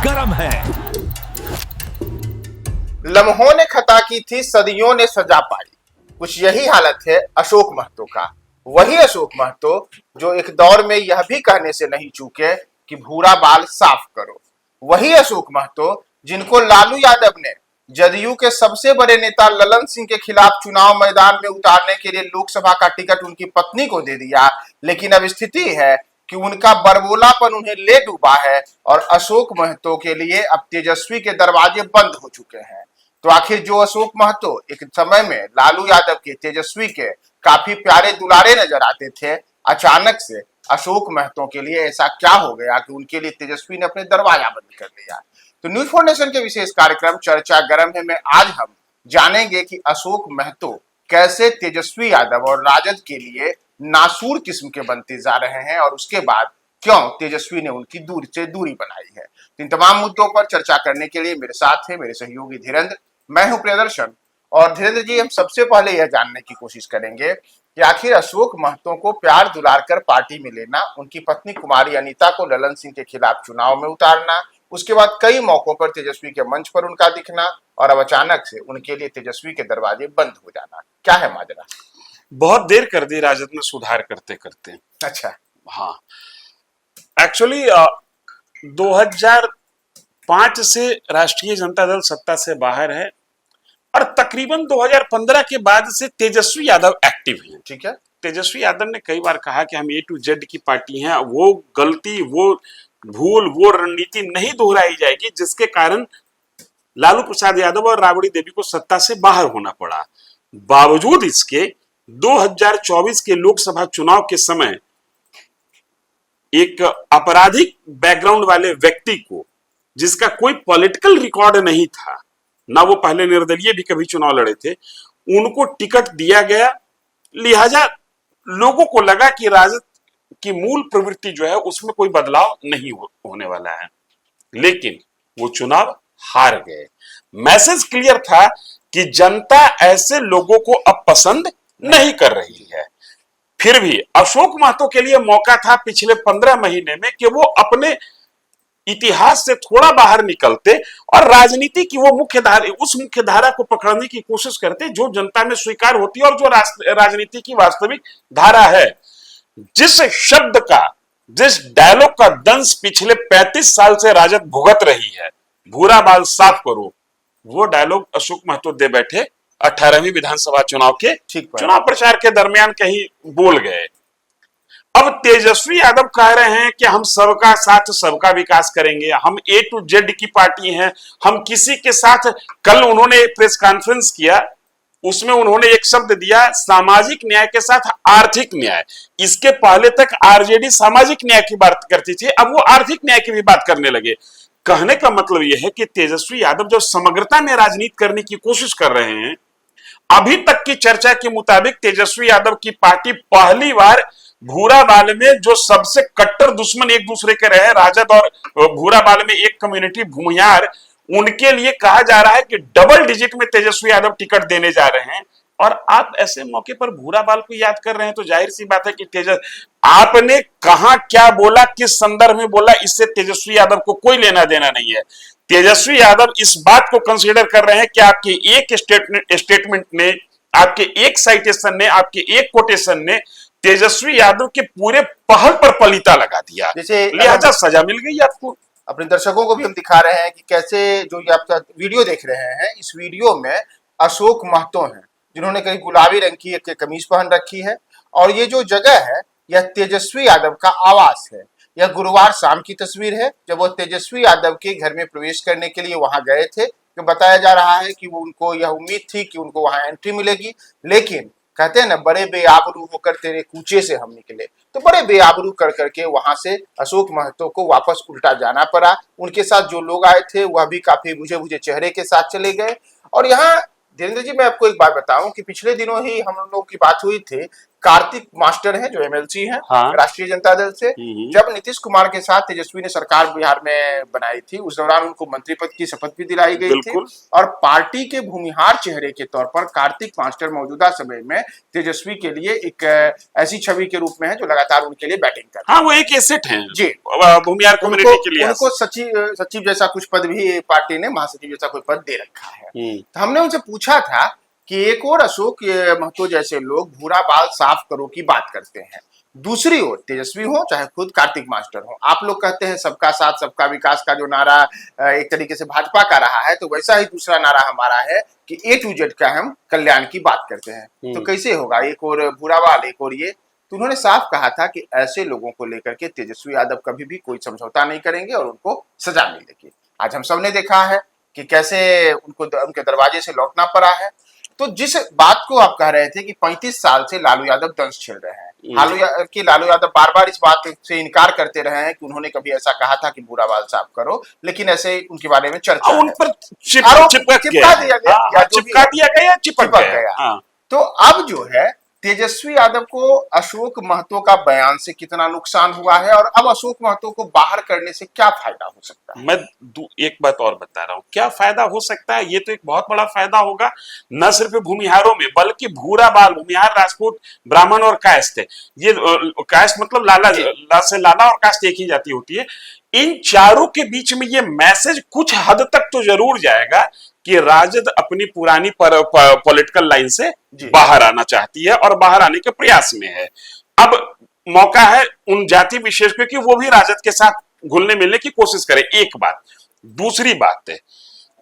गर्म है। लम्हों ने खता की थी, सदियों ने सजा पाई। कुछ यही हालत है अशोक महतो का। वही अशोक महतो जो एक दौर में यह भी कहने से नहीं चूके कि भूरा बाल साफ करो। वही अशोक महतो जिनको लालू यादव ने जदयू के सबसे बड़े नेता ललन सिंह के खिलाफ चुनाव मैदान में उतारने के लिए लोकसभा का टिकट उनकी पत्नी को दे दिया, लेकिन अब स्थिति है कि उनका बरबोलापन उन्हें ले डूबा है और अशोक महतो के लिए अब तेजस्वी के दरवाजे बंद हो चुके हैं। तो आखिर जो अशोक महतो एक समय में लालू यादव के, तेजस्वी के काफी प्यारे दुलारे नजर आते थे, अचानक से अशोक महतो के लिए ऐसा क्या हो गया कि उनके लिए तेजस्वी ने अपने दरवाजा बंद कर लिया। तो न्यूज फाउंडेशन के विशेष कार्यक्रम चर्चा गरम है में आज हम जानेंगे कि अशोक महतो कैसे तेजस्वी यादव और राजद के लिए नासूर किस्म के बनते जा रहे हैं और उसके बाद क्यों तेजस्वी ने उनकी दूर से दूरी बनाई है। तो इन तमाम मुद्दों पर चर्चा करने के लिए मेरे साथ है मेरे सहयोगी धीरेन्द्र, मैं हूं प्रियदर्शन। और धीरेन्द्र जी, हम सबसे पहले यह जानने की कोशिश करेंगे कि आखिर अशोक महतो को प्यार दुलार कर पार्टी में लेना, उनकी पत्नी कुमारी अनीता को ललन सिंह के खिलाफ चुनाव में उतारना, उसके बाद कई मौकों पर तेजस्वी के मंच पर उनका दिखना और अब अचानक से उनके लिए तेजस्वी के दरवाजे बंद हो जाना, क्या है माजरा? बहुत देर कर दी राजद में सुधार करते करते। अच्छा, हाँ, एक्चुअली 2005 से राष्ट्रीय जनता दल सत्ता से बाहर है और तकरीबन 2015 के बाद से तेजस्वी यादव एक्टिव हैं। ठीक है। तेजस्वी यादव ने कई बार कहा कि हम ए टू जेड की पार्टी हैं, वो गलती, वो भूल, वो रणनीति नहीं दोहराई जाएगी जिसके कारण लालू प्रसाद यादव और राबड़ी देवी को सत्ता से बाहर होना पड़ा। बावजूद इसके 2024 के लोकसभा चुनाव के समय एक आपराधिक बैकग्राउंड वाले व्यक्ति को, जिसका कोई पॉलिटिकल रिकॉर्ड नहीं था, ना वो पहले निर्दलीय भी कभी चुनाव लड़े थे, उनको टिकट दिया गया। लिहाजा लोगों को लगा कि राजद की मूल प्रवृत्ति जो है उसमें कोई बदलाव नहीं होने वाला है, लेकिन वो चुनाव हार गए। मैसेज क्लियर था कि जनता ऐसे लोगों को अब पसंद नहीं कर रही है। फिर भी अशोक महतो के लिए मौका था पिछले 15 महीने में कि वो अपने इतिहास से थोड़ा बाहर निकलते और राजनीति की वो उस मुख्य धारा को पकड़ने की कोशिश करते जो जनता में स्वीकार होती है और जो राजनीति की वास्तविक धारा है। जिस शब्द का, जिस डायलॉग का दंश पिछले 35 साल से राजद भुगत रही है, भूरा बाल साफ करो, वो डायलॉग अशोक महतो दे बैठे 18वीं विधानसभा चुनाव के चुनाव प्रचार के दरमियान कहीं बोल गए। अब तेजस्वी यादव कह रहे हैं कि हम सबका साथ सबका विकास करेंगे, हम ए टू जेड की पार्टी हैं, हम किसी के साथ। कल उन्होंने एक प्रेस कॉन्फ्रेंस किया, उसमें उन्होंने एक शब्द दिया, सामाजिक न्याय के साथ आर्थिक न्याय। इसके पहले तक आरजेडी सामाजिक न्याय की बात करती थी, अब वो आर्थिक न्याय की भी बात करने लगे। कहने का मतलब यह है कि तेजस्वी यादव जो समग्रता में राजनीति करने की कोशिश कर रहे हैं, अभी तक की चर्चा के मुताबिक तेजस्वी यादव की पार्टी पहली बार भूरा बाल में, जो सबसे कट्टर दुश्मन एक दूसरे के रहे, राजद और भूरा बाल में एक कम्युनिटी भूमिहार, उनके लिए कहा जा रहा है कि डबल डिजिट में तेजस्वी यादव टिकट देने जा रहे हैं। और आप ऐसे मौके पर भूरा बाल को याद कर रहे हैं तो जाहिर सी बात है कि आपने कहां क्या बोला, किस संदर्भ में बोला, इससे तेजस्वी यादव को कोई लेना देना नहीं है। तेजस्वी यादव इस बात को कंसीडर कर रहे हैं कि आपके एक स्टेटमेंट ने, आपके एक साइटेशन ने, आपके एक कोटेशन ने तेजस्वी यादव के पूरे पहल पर पलीता लगा दिया, लिहाजा सजा मिल गई आपको। अपने दर्शकों को भी हम दिखा रहे हैं कि कैसे जो ये आपका वीडियो देख रहे हैं, इस वीडियो में अशोक महतो हैं जिन्होंने कहीं गुलाबी रंग की एक कमीज पहन रखी है और ये जो जगह है यह तेजस्वी यादव का आवास है। यह गुरुवार शाम की तस्वीर है जब वो तेजस्वी यादव के घर में प्रवेश करने के लिए वहां गए थे। तो बताया जा रहा है कि वो उनको यह उम्मीद थी कि उनको वहां एंट्री मिलेगी, लेकिन कहते हैं ना, बड़े बेआबरू होकर तेरे कूचे से हम निकले। तो बड़े बेआबरू कर करके वहां से अशोक महतो को वापस उल्टा जाना पड़ा। उनके साथ जो लोग आए थे वह भी काफी बुझे बुझे चेहरे के साथ चले गए। और यहाँ धीरेन्द्र जी, मैं आपको एक बात बताऊं कि पिछले दिनों ही हम लोगों की बात हुई थी, कार्तिक मास्टर हैं जो एमएलसी हैं हाँ। राष्ट्रीय जनता दल से। जब नीतीश कुमार के साथ तेजस्वी ने सरकार बिहार में बनाई थी, उस दौरान उनको मंत्री पद की शपथ भी दिलाई गई थी और पार्टी के भूमिहार चेहरे के तौर पर कार्तिक मास्टर मौजूदा समय में तेजस्वी के लिए एक ऐसी छवि के रूप में है जो लगातार उनके लिए बैटिंग कर हाँ, वो एक एसेट है जी भूमिहार कम्युनिटी के लिए। उनको सचिव जैसा कुछ पद भी पार्टी ने, महासचिव जैसा कोई पद दे रखा है। तो हमने उनसे पूछा था कि एक और अशोक महतो जैसे लोग भूरा बाल साफ करो की बात करते हैं, दूसरी ओर तेजस्वी हो चाहे खुद कार्तिक मास्टर हो, आप लोग कहते हैं सबका साथ सबका विकास का जो नारा एक तरीके से भाजपा का रहा है, तो वैसा ही दूसरा नारा हमारा है कि A to Z का हम कल्याण की बात करते हैं। तो कैसे होगा, एक और भूरा बाल एक और ये। तो उन्होंने साफ कहा था कि ऐसे लोगों को लेकर के तेजस्वी यादव कभी भी कोई समझौता नहीं करेंगे और उनको सजा मिलेगी। आज हम सबने देखा है कि कैसे उनको उनके दरवाजे से लौटना पड़ा है। तो जिस बात को आप कह रहे थे कि 35 साल से लालू यादव दंश झेल रहे हैं, लालू यादव बार बार इस बात से इनकार करते रहे हैं कि उन्होंने कभी ऐसा कहा था कि भूरा बाल साफ करो, लेकिन ऐसे उनके बारे में चर्चा उन पर चिपका दिया गया। तो अब जो है तेजस्वी यादव को अशोक महतो का बयान से कितना नुकसान हुआ है और अब अशोक महतो को बाहर करने से क्या फायदा हो सकता है? मैं एक बात और बता रहा हूं, क्या फायदा हो सकता है। ये तो एक बहुत बड़ा फायदा होगा, न सिर्फ भूमिहारों में बल्कि भूरा बाल, भूमिहार, राजपूत, ब्राह्मण और कास्ट है। ये कास्ट मतलब ला से लाला और कास्ट एक ही जाति होती है। इन चारों के बीच में ये मैसेज कुछ हद तक तो जरूर जाएगा कि राजद अपनी पुरानी पॉलिटिकल लाइन से बाहर आना चाहती है और बाहर आने के प्रयास में है। अब मौका है उन जाति विशेषज्ञों की वो भी राजद के साथ घुलने मिलने की कोशिश करें, एक बात। दूसरी बात है,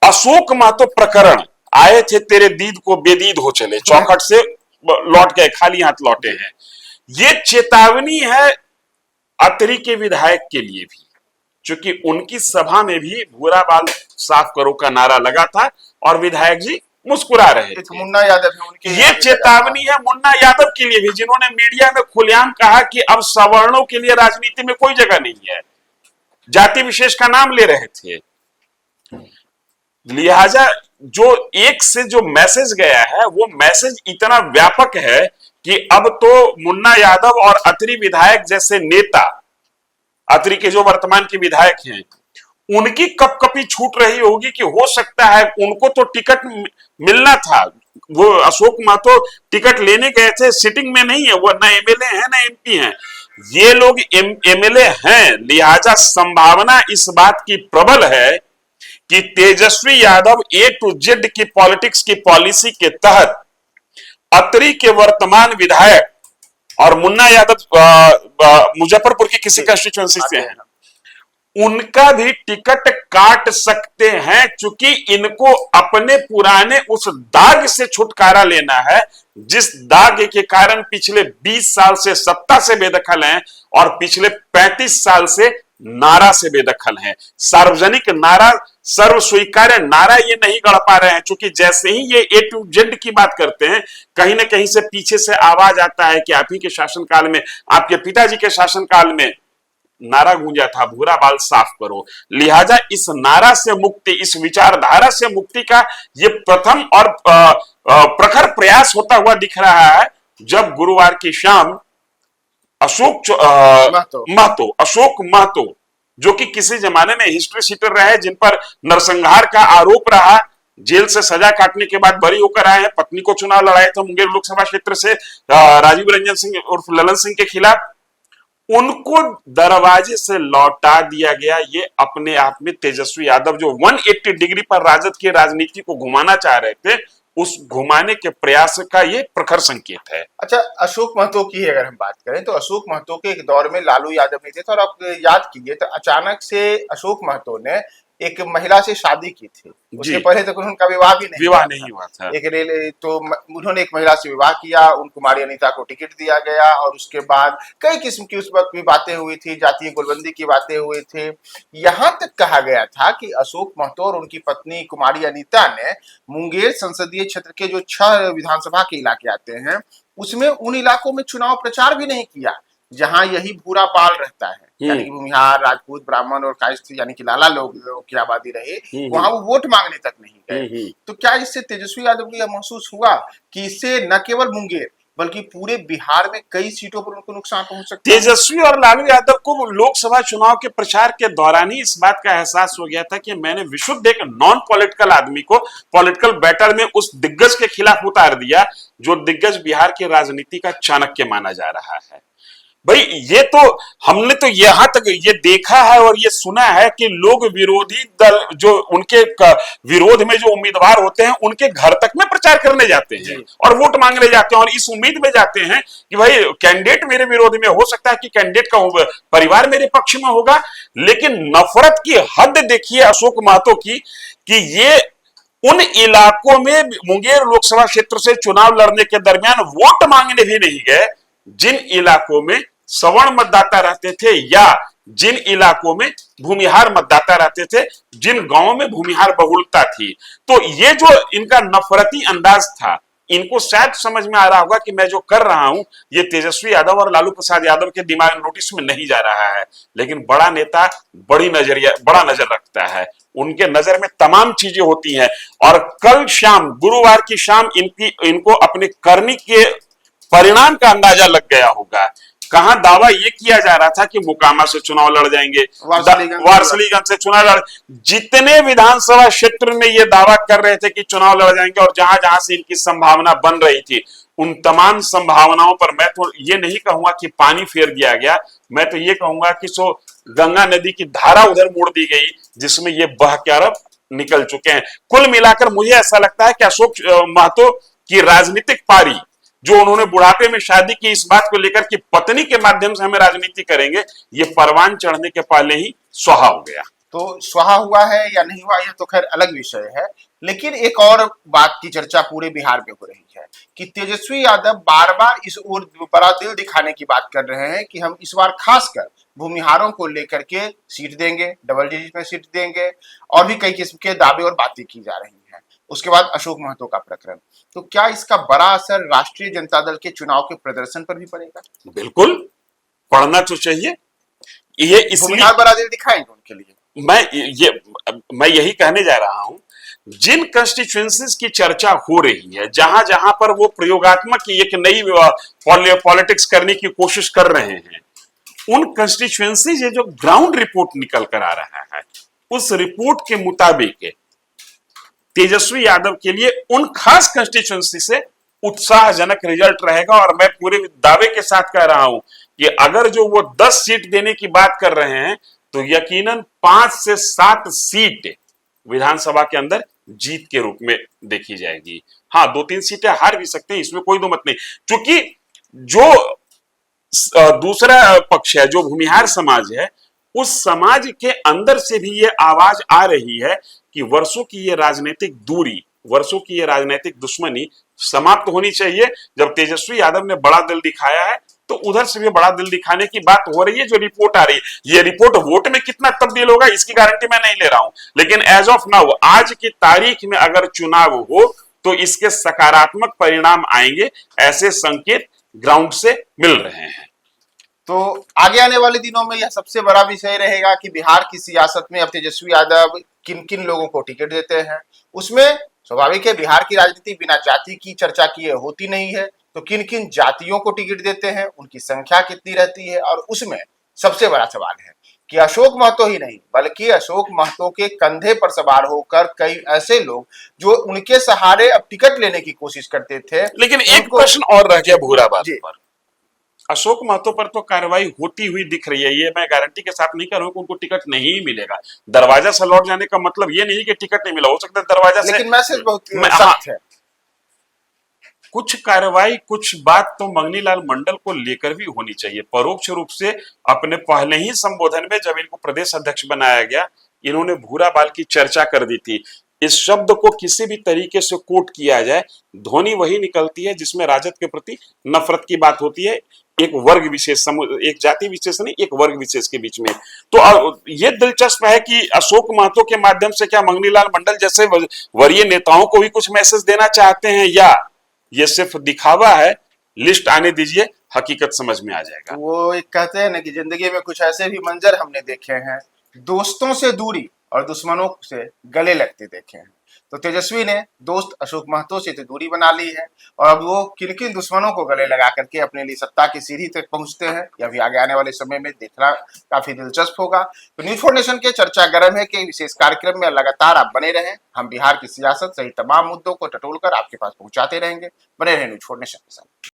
अशोक महतो प्रकरण आए थे तेरे दीद को बेदीद हो चले, चौखट से लौट गए, खाली हाथ लौटे हैं। ये चेतावनी है अतरी के विधायक के लिए भी, क्योंकि उनकी सभा में भी भूरा बाल साफ करो का नारा लगा था और विधायक जी मुस्कुरा रहे थे। मुन्ना यादव है उनके, ये चेतावनी है मुन्ना यादव के लिए भी, जिन्होंने मीडिया में खुलेआम कहा कि अब सवर्णों के लिए राजनीति में कोई जगह नहीं है, जाति विशेष का नाम ले रहे थे। लिहाजा जो एक से जो मैसेज गया है वो मैसेज इतना व्यापक है कि अब तो मुन्ना यादव और अतरी विधायक जैसे नेता, अतरी के जो वर्तमान के विधायक हैं, उनकी कपकपी छूट रही होगी कि हो सकता है उनको तो टिकट मिलना था। वो अशोक महतो टिकट लेने गए थे, सिटिंग में नहीं है वो, ना एमएलए हैं ना एमपी हैं, ये लोग एमएलए हैं। लिहाजा संभावना इस बात की प्रबल है कि Tejashwi Yadav A to Z की पॉलिटिक्स की पॉलिसी के तहत अतरी के वर्तमान विधायक और मुन्ना यादव मुजफ्फरपुर की किसी कंस्टिट्यूएंसी से हैं, उनका भी टिकट काट सकते हैं, क्योंकि इनको अपने पुराने उस दाग से छुटकारा लेना है जिस दाग के कारण पिछले 20 साल से सत्ता से बेदखल हैं और पिछले 35 साल से नारा से बेदखल हैं। सार्वजनिक नारा, सर्व स्वीकार्य नारा ये नहीं गढ़ पा रहे हैं, क्योंकि जैसे ही ये A to Z की बात करते हैं, कहीं ना कहीं से पीछे से आवाज आता है कि आप ही के शासनकाल में, आपके पिताजी के शासनकाल में नारा गूंजा था भूरा बाल साफ करो। लिहाजा इस नारा से मुक्ति, इस विचारधारा से मुक्ति का ये प्रथम और प्रखर प्रयास होता हुआ दिख रहा है, जब गुरुवार की शाम अशोक महतो जो कि किसी जमाने में हिस्ट्री शीटर रहे, जिन पर नरसंहार का आरोप रहा, जेल से सजा काटने के बाद बरी होकर आए हैं, पत्नी को चुनाव लड़ाए थे मुंगेर लोकसभा क्षेत्र से राजीव रंजन सिंह उर्फ ललन सिंह के खिलाफ, उनको दरवाजे से लौटा दिया गया। ये अपने आप में तेजस्वी यादव जो 180 डिग्री पर राजद की राजनीति को घुमाना चाह रहे थे, उस घुमाने के प्रयास का ये प्रखर संकेत है। अच्छा, अशोक महतो की अगर हम बात करें तो अशोक महतो के एक दौर में लालू यादव नहीं थे, तो और आप याद कीजिए तो अचानक से अशोक महतो ने एक महिला से शादी की थी। उसके पहले तक उनका विवाह नहीं हुआ था। तो उन्होंने एक महिला से विवाह किया, उन कुमारी अनीता को टिकट दिया गया और उसके बाद कई किस्म की उस वक्त भी बातें हुई थी, जातीय गोलबंदी की बातें हुई थी। यहाँ तक कहा गया था कि अशोक महतो और उनकी पत्नी कुमारी अनीता ने मुंगेर संसदीय क्षेत्र के जो 6 विधानसभा के इलाके आते हैं, उसमें उन इलाकों में चुनाव प्रचार भी नहीं किया जहां यही भूरा बाल रहता है, यानी कि भूमिहार, राजपूत, ब्राह्मण और कायस्थ यानी कि लाला लोग की आबादी रहे, वहां वो वोट मांगने तक नहीं गए। तो क्या इससे तेजस्वी यादव को यह महसूस हुआ कि इससे न केवल मुंगेर बल्कि पूरे बिहार में कई सीटों पर उनको नुकसान पहुंच सकता है। तेजस्वी और लालू यादव को लोकसभा चुनाव के प्रचार के दौरान ही इस बात का एहसास हो गया था कि मैंने विशुद्ध एक नॉन पॉलिटिकल आदमी को पॉलिटिकल बैटल में उस दिग्गज के खिलाफ उतार दिया जो दिग्गज बिहार की राजनीति का चाणक्य माना जा रहा है। भाई ये तो हमने तो यहां तक ये देखा है और ये सुना है कि लोग विरोधी दल जो उनके विरोध में जो उम्मीदवार होते हैं उनके घर तक में प्रचार करने जाते हैं और वोट मांगने जाते हैं और इस उम्मीद में जाते हैं कि भाई कैंडिडेट मेरे विरोध में हो सकता है कि कैंडिडेट का परिवार मेरे पक्ष में होगा। लेकिन नफरत की हद देखिए अशोक महतो की कि ये उन इलाकों में मुंगेर लोकसभा क्षेत्र से चुनाव लड़ने के दरमियान वोट मांगने भी नहीं गए जिन इलाकों में सवर्ण मतदाता रहते थे या जिन इलाकों में भूमिहार मतदाता रहते थे, जिन गांवों में भूमिहार बहुलता थी। तो ये जो इनका नफरती अंदाज था, इनको शायद समझ में आ रहा होगा कि मैं जो कर रहा हूं ये तेजस्वी यादव और लालू प्रसाद यादव के दिमाग नोटिस में नहीं जा रहा है। लेकिन बड़ा नेता बड़ा नजर रखता है, उनके नजर में तमाम चीजें होती हैं। और कल शाम गुरुवार की शाम इनको अपने करनी के परिणाम का अंदाजा लग गया होगा। कहां दावा यह किया जा रहा था कि मोकामा से चुनाव लड़ जाएंगे, वारसलीगंज से चुनाव लड़, जितने विधानसभा क्षेत्र में ये दावा कर रहे थे कि चुनाव लड़ जाएंगे और जहां जहां से इनकी संभावना बन रही थी उन तमाम संभावनाओं पर मैं तो ये नहीं कहूंगा कि पानी फेर दिया गया, मैं तो ये कहूंगा कि सो गंगा नदी की धारा उधर मोड़ दी गई जिसमें ये बह के अरब निकल चुके हैं। कुल मिलाकर मुझे ऐसा लगता है कि अशोक महतो की राजनीतिक पारी जो उन्होंने बुढ़ापे में शादी की इस बात को लेकर कि पत्नी के माध्यम से हमें राजनीति करेंगे, ये परवान चढ़ने के पहले ही स्वाहा हो गया। तो स्वाहा हुआ है या नहीं हुआ यह तो खैर अलग विषय है। लेकिन एक और बात की चर्चा पूरे बिहार में हो रही है कि तेजस्वी यादव बार बार इस ओर बड़ा दिल दिखाने की बात कर रहे हैं कि हम इस बार खासकर भूमिहारों को लेकर के सीट देंगे, डबल डिजिट में सीट देंगे, और भी कई किस्म के दावे और बातें की जा रही हैं। उसके बाद अशोक महतो का प्रकरण, तो क्या इसका बड़ा असर राष्ट्रीय जनता दल के चुनाव के प्रदर्शन पर भी पड़ेगा? बिल्कुल पढ़ना तो चाहिए। ये इसलिए बड़ा दिल दिखाएंगे उनके लिए। मैं यही कहने जा रहा हूं, जिन कंस्टिट्यूएंसीज की चर्चा हो रही है, जहां जहां पर वो प्रयोगात्मक एक नई पॉलिटिक्स करने की कोशिश कर रहे हैं, उन कंस्टिट्यूएंसीज जो ग्राउंड रिपोर्ट निकल कर आ रहा है उस रिपोर्ट के मुताबिक तेजस्वी यादव के लिए उन खास कंस्टिट्यूएंसी से उत्साहजनक रिजल्ट रहेगा। और मैं पूरे दावे के साथ कह रहा हूं कि अगर जो वो 10 सीट देने की बात कर रहे हैं तो यकीनन 5 से 7 सीट विधानसभा के अंदर जीत के रूप में देखी जाएगी। हाँ, 2-3 सीटें हार भी सकते हैं, इसमें कोई दो मत नहीं। क्योंकि जो दूसरा पक्ष है, जो भूमिहार समाज है, उस समाज के अंदर से भी ये आवाज आ रही है कि वर्षों की ये राजनीतिक दूरी, वर्षों की ये राजनीतिक दुश्मनी समाप्त होनी चाहिए। जब तेजस्वी यादव ने बड़ा दिल दिखाया है तो उधर से भी बड़ा दिल दिखाने की बात हो रही है। जो रिपोर्ट आ रही है, ये रिपोर्ट वोट में कितना तब्दील होगा इसकी गारंटी मैं नहीं ले रहा हूं, लेकिन एज ऑफ नाउ, आज की तारीख में अगर चुनाव हो तो इसके सकारात्मक परिणाम आएंगे, ऐसे संकेत ग्राउंड से मिल रहे हैं। तो आगे आने वाले दिनों में यह सबसे बड़ा विषय रहेगा कि बिहार की सियासत में अब तेजस्वी यादव किन किन लोगों को टिकट देते हैं। उसमें स्वाभाविक है, बिहार की राजनीति बिना जाति की चर्चा किए होती नहीं है, तो किन किन जातियों को टिकट देते हैं, उनकी संख्या कितनी रहती है। और उसमें सबसे बड़ा सवाल है कि अशोक महतो ही नहीं बल्कि अशोक महतो के कंधे पर सवार होकर कई ऐसे लोग जो उनके सहारे अब टिकट लेने की कोशिश करते थे। लेकिन एक प्रश्न और रह गया भूराबाद पर, अशोक महतो पर तो कार्रवाई होती हुई दिख रही है। ये मैं गारंटी के साथ नहीं कह रहा हूं कि उनको टिकट नहीं मिलेगा। दरवाजा से लौट जाने का मतलब ये नहीं कि टिकट नहीं मिला, हो सकता है दरवाजा से, लेकिन मैसेज बहुत सख्त है। कुछ कार्रवाई, कुछ बात तो मंगनी लाल मंडल को लेकर भी होनी चाहिए। परोक्ष रूप से अपने पहले ही संबोधन में जब इनको प्रदेश अध्यक्ष बनाया गया, इन्होंने भूरा बाल की चर्चा कर दी थी। इस शब्द को किसी भी तरीके से कोट किया जाए, ध्वनि वही निकलती है जिसमें राजद के प्रति नफरत की बात होती है, एक वर्ग विशेष, एक जाति विशेष नहीं, एक वर्ग विशेष के बीच में। तो ये दिलचस्प है कि अशोक महतो के माध्यम से क्या मंगनी लाल मंडल जैसे वरीय नेताओं को भी कुछ मैसेज देना चाहते हैं, या ये सिर्फ दिखावा है? लिस्ट आने दीजिए, हकीकत समझ में आ जाएगा। वो एक कहते हैं ना कि जिंदगी में कुछ ऐसे भी मंजर हमने देखे हैं, दोस्तों से दूरी और दुश्मनों से गले लगते देखे हैं। तो तेजस्वी ने दोस्त अशोक महतो से तो दूरी बना ली है, और अब वो किन किन दुश्मनों को गले लगा करके अपने लिए सत्ता की सीढ़ी तक पहुंचते हैं, यह भी आगे आने वाले समय में देखना काफी दिलचस्प होगा। तो न्यूज फॉर नेशन के चर्चा गर्म है कि विशेष कार्यक्रम में लगातार आप बने रहें, हम बिहार की सियासत सहित तमाम मुद्दों को टटोलकर आपके पास पहुंचाते रहेंगे। बने रहें न्यूज फॉर नेशन के साथ।